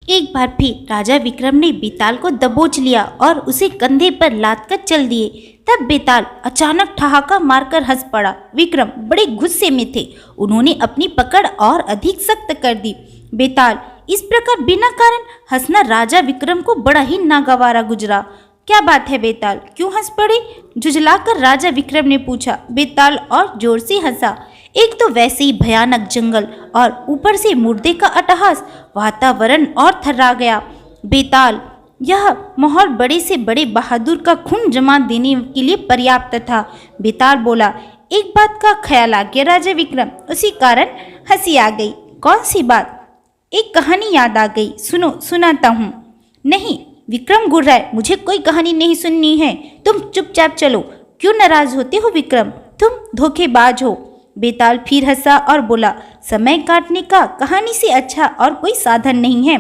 एक बार फिर राजा विक्रम ने बेताल को दबोच लिया और उसे कंधे पर लाद कर चल दिए। तब बेताल अचानक ठहाका मारकर हंस पड़ा। विक्रम बड़े गुस्से में थे। उन्होंने अपनी पकड़ और अधिक सख्त कर दी। बेताल इस प्रकार बिना कारण हंसना राजा विक्रम को बड़ा ही नागवारा गुजरा। क्या बात है बेताल, क्यों हंस पड़े? झुझलाकर राजा विक्रम ने पूछा। बेताल और जोर से हंसा। एक तो वैसे ही भयानक जंगल और ऊपर से मुर्दे का अट्टहास, वातावरण और थर्रा गया। बेताल, यह माहौल बड़े से बड़े बहादुर का खून जमा देने के लिए पर्याप्त था। बेताल बोला। एक बात का ख्याल आ गया राजा विक्रम, उसी कारण हंसी आ गई। कौन सी बात? एक कहानी याद आ गई, सुनो, सुनाता हूँ। नहीं, विक्रम गुर्राए, मुझे कोई कहानी नहीं सुननी है। तुम चुपचाप चलो। क्यों नाराज होते हो विक्रम? तुम धोखेबाज हो। बेताल फिर हंसा और बोला। समय काटने का कहानी से अच्छा और कोई साधन नहीं है।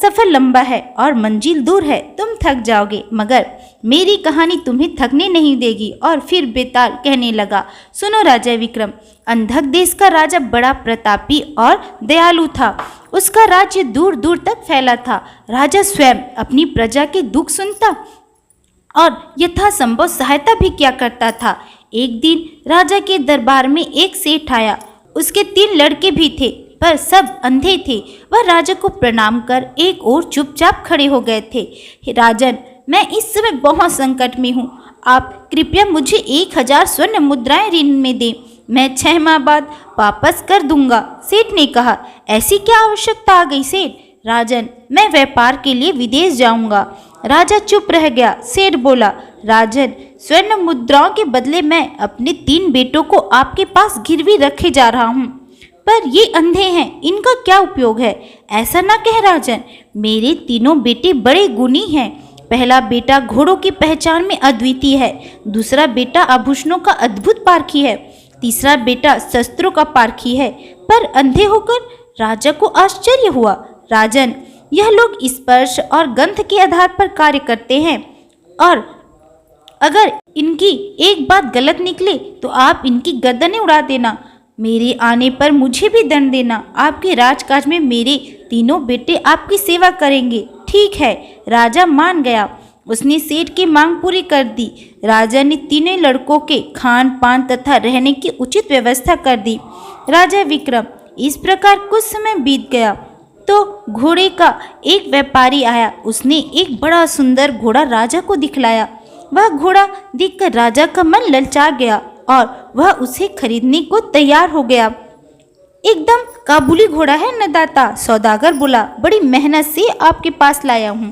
सफर लंबा है और मंजिल दूर है, तुम थक जाओगे, मगर मेरी कहानी तुम्हें थकने नहीं देगी। और फिर बेताल कहने लगा। सुनो राजा विक्रम, अंधक देश का राजा बड़ा प्रतापी और दयालु था। उसका राज्य दूर दूर तक फैला था। राजा स्वयं अपनी प्रजा के दुख सुनता और यथासंभव सहायता भी किया करता था। एक दिन राजा के दरबार में एक सेठ आया। उसके 3 लड़के भी थे, पर सब अंधे थे। वह राजा को प्रणाम कर एक ओर चुपचाप खड़े हो गए थे। राजन, मैं इस समय बहुत संकट में हूँ। आप कृपया मुझे 1000 स्वर्ण मुद्राएं ऋण में दें। मैं 6 माह बाद वापस कर दूंगा। सेठ ने कहा। ऐसी क्या आवश्यकता आ गई सेठ? राजन, मैं व्यापार के लिए विदेश जाऊंगा। राजा चुप रह गया। सेठ बोला। राजन, स्वर्ण मुद्राओं के बदले मैं अपने 3 बेटों को आपके पास गिरवी रखे जा रहा हूँ, पर ये अंधे हैं, इनका क्या उपयोग है? ऐसा ना कह राजन, मेरे तीनों बेटे बड़े गुणी हैं। पहला बेटा घोड़ों की पहचान में अद्वितीय है, दूसरा बेटा आभूषणों का अद्भुत पारखी है, तीसरा बेटा शस्त्रों का पारखी है। पर अंधे होकर राजा को आश्चर्य हुआ। राजन, यह लोग स्पर्श और गंध के आधार पर कार्य करते हैं, और अगर इनकी एक बात गलत निकले तो आप इनकी गर्दनें उड़ा देना। मेरे आने पर मुझे भी दंड देना। आपके राजकाज में मेरे तीनों बेटे आपकी सेवा करेंगे। ठीक है, राजा मान गया। उसने सेठ की मांग पूरी कर दी। राजा ने तीनों लड़कों के खान पान तथा रहने की उचित व्यवस्था कर दी। राजा विक्रम, इस प्रकार कुछ समय बीत गया तो घोड़े का एक व्यापारी आया। उसने एक बड़ा सुंदर घोड़ा राजा को दिखलाया। वह घोड़ा देखकर राजा का मन ललचा गया और वह उसे खरीदने को तैयार हो गया। एकदम काबुली घोड़ा है नदाता, सौदागर बोला। बड़ी मेहनत से आपके पास लाया हूँ।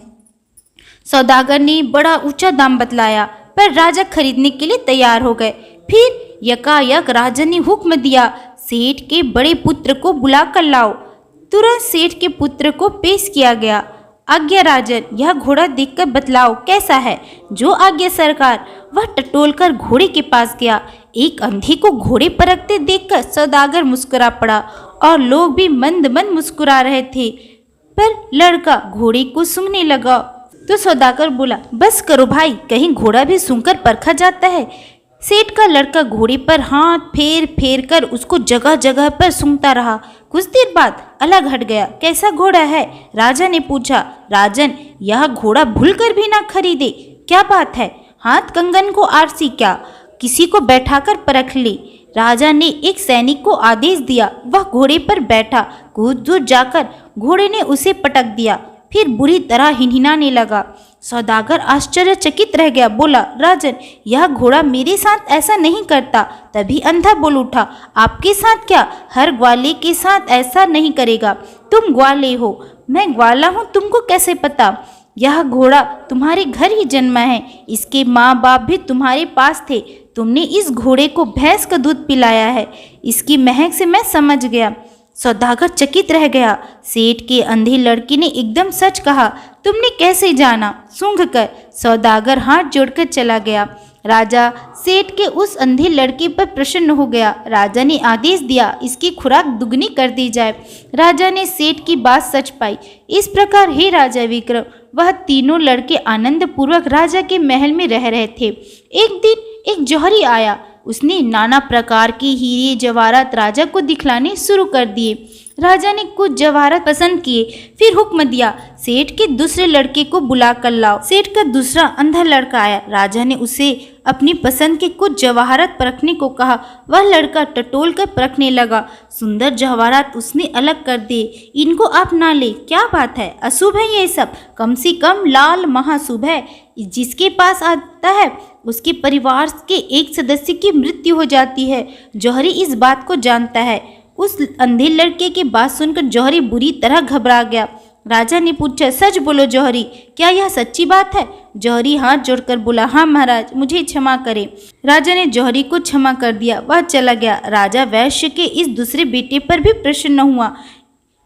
सौदागर ने बड़ा ऊंचा दाम बतलाया, पर राजा खरीदने के लिए तैयार हो गए। फिर यकायक राजा ने हुक्म दिया, सेठ के बड़े पुत्र को बुला कर लाओ। तुरंत सेठ के पुत्र को पेश किया गया। आज्ञा राजन, यह घोड़ा देखकर बतलाओ कैसा है? जो आज्ञा सरकार। वह टटोल कर घोड़े के पास गया। एक अंधे को घोड़े पर रखते देखकर सौदागर मुस्कुरा पड़ा और लोग भी मंद मंद मुस्कुरा रहे थे। पर लड़का घोड़े को सूंघने लगा तो सौदागर बोला, बस करो भाई, कहीं घोड़ा भी सूंघकर परखा जाता है। सेठ का लड़का घोड़े पर हाथ फेर फेर कर उसको जगह जगह पर सूंघता रहा। कुछ देर बाद अलग हट गया। कैसा घोड़ा है? राजा ने पूछा। राजन, यह घोड़ा भूलकर भी ना खरीदे। क्या बात है? हाथ कंगन को आरसी क्या, किसी को बैठाकर परख ले। राजा ने एक सैनिक को आदेश दिया। वह घोड़े पर बैठा। कुछ दूर जाकर घोड़े ने उसे पटक दिया, फिर बुरी तरह हिनहिनाने लगा। सौदागर आश्चर्यचकित रह गया। बोला, राजन, यह घोड़ा मेरे साथ ऐसा नहीं करता। तभी अंधा बोल उठा, आपके साथ क्या? हर ग्वाले के साथ ऐसा नहीं करेगा। तुम ग्वाले हो, मैं ग्वाला हूँ, तुमको कैसे पता? यह घोड़ा तुम्हारे घर ही जन्मा है। इसके माँ बाप भी तुम्हारे पास थे। तुमने इस घोड़े को भैंस का दूध पिलाया है। इसकी महक से मैं समझ गया। सौदागर चकित रह गया। सेठ के अंधे लड़के ने एकदम सच कहा। तुमने कैसे जाना? सूंघ कर। सौदागर हाथ जोड़कर चला गया। राजा सेठ के उस अंधे लड़के पर प्रसन्न हो गया। राजा ने आदेश दिया, इसकी खुराक दुगनी कर दी जाए। राजा ने सेठ की बात सच पाई। इस प्रकार हे राजा विक्रम, वह तीनों लड़के आनंद पूर्वक राजा के महल में रह रहे थे। एक दिन एक जौहरी आया। उसने नाना प्रकार के हीरे जवाहरात राजा को दिखलाने शुरू कर दिए। राजा ने कुछ जवाहरात पसंद किए, फिर हुक्म दिया, सेठ के दूसरे लड़के को बुला कर लाओ। सेठ का दूसरा अंधा लड़का आया। राजा ने उसे अपनी पसंद के कुछ जवाहरात परखने को कहा। वह लड़का टटोल कर परखने लगा। सुंदर जवाहरात उसने अलग कर दिए। इनको आप ना ले, क्या बात है, अशुभ है ये सब, कम से कम लाल महाशुभ है। जिसके पास आता है उसके परिवार के एक सदस्य की मृत्यु हो जाती है। जौहरी इस बात को जानता है। उस अंधे लड़के की बात सुनकर जौहरी बुरी तरह घबरा गया। राजा ने पूछा, सच बोलो जौहरी, क्या यह सच्ची बात है? जौहरी हाथ जोड़कर बोला, हाँ महाराज, मुझे क्षमा करें। राजा ने जौहरी को क्षमा कर दिया। वह चला गया। राजा वैश्य के इस दूसरे बेटे पर भी प्रसन्न हुआ।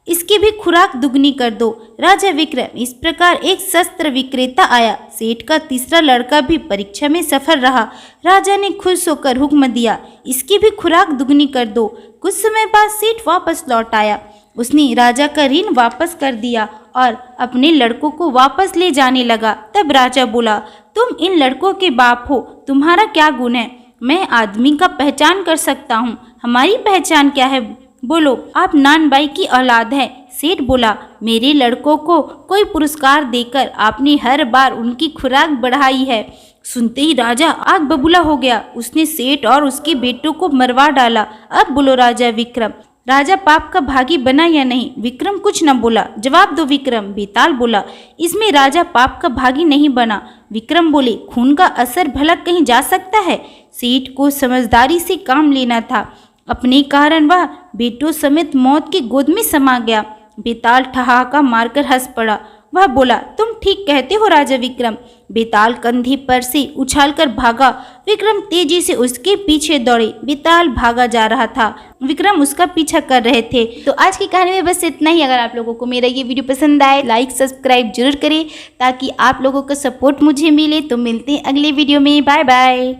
इसकी भी खुराक दुगनी कर दो। राजा विक्रम। इस प्रकार एक शस्त्र विक्रेता आया। सेठ का तीसरा लड़का भी परीक्षा में सफल रहा। राजा ने खुश होकर हुक्म दिया, इसकी भी खुराक दुगनी कर दो। कुछ समय बाद सेठ वापस लौट आया। उसने राजा का ऋण वापस कर दिया और अपने लड़कों को वापस ले जाने लगा। तब राजा बोला, तुम इन लड़कों के बाप हो, तुम्हारा क्या गुण है? मैं आदमी का पहचान कर सकता हूँ। हमारी पहचान क्या है? बोलो। आप नानबाई की औलाद है। सेठ बोला, मेरे लड़कों को कोई पुरस्कार देकर आपने हर बार उनकी खुराक बढ़ाई है। सुनते ही राजा आग बबूला हो गया। उसने सेठ और उसके बेटों को मरवा डाला। अब बोलो राजा विक्रम, राजा पाप का भागी बना या नहीं? विक्रम कुछ न बोला। जवाब दो विक्रम। बेताल बोला, इसमें राजा पाप का भागी नहीं बना। विक्रम बोले, खून का असर भला कहीं जा सकता है? सेठ को समझदारी से काम लेना था। अपने कारण वह बेटों समेत मौत की गोद में समा गया। बेताल ठहाका मारकर हंस पड़ा। वह बोला, तुम ठीक कहते हो राजा विक्रम। बेताल कंधे पर से उछालकर भागा। विक्रम तेजी से उसके पीछे दौड़े। बेताल भागा जा रहा था, विक्रम उसका पीछा कर रहे थे। तो आज की कहानी में बस इतना ही। अगर आप लोगों को मेरा ये वीडियो पसंद आए, लाइक सब्सक्राइब जरूर करें ताकि आप लोगों का सपोर्ट मुझे मिले। तो मिलते हैं अगले वीडियो में। Bye bye.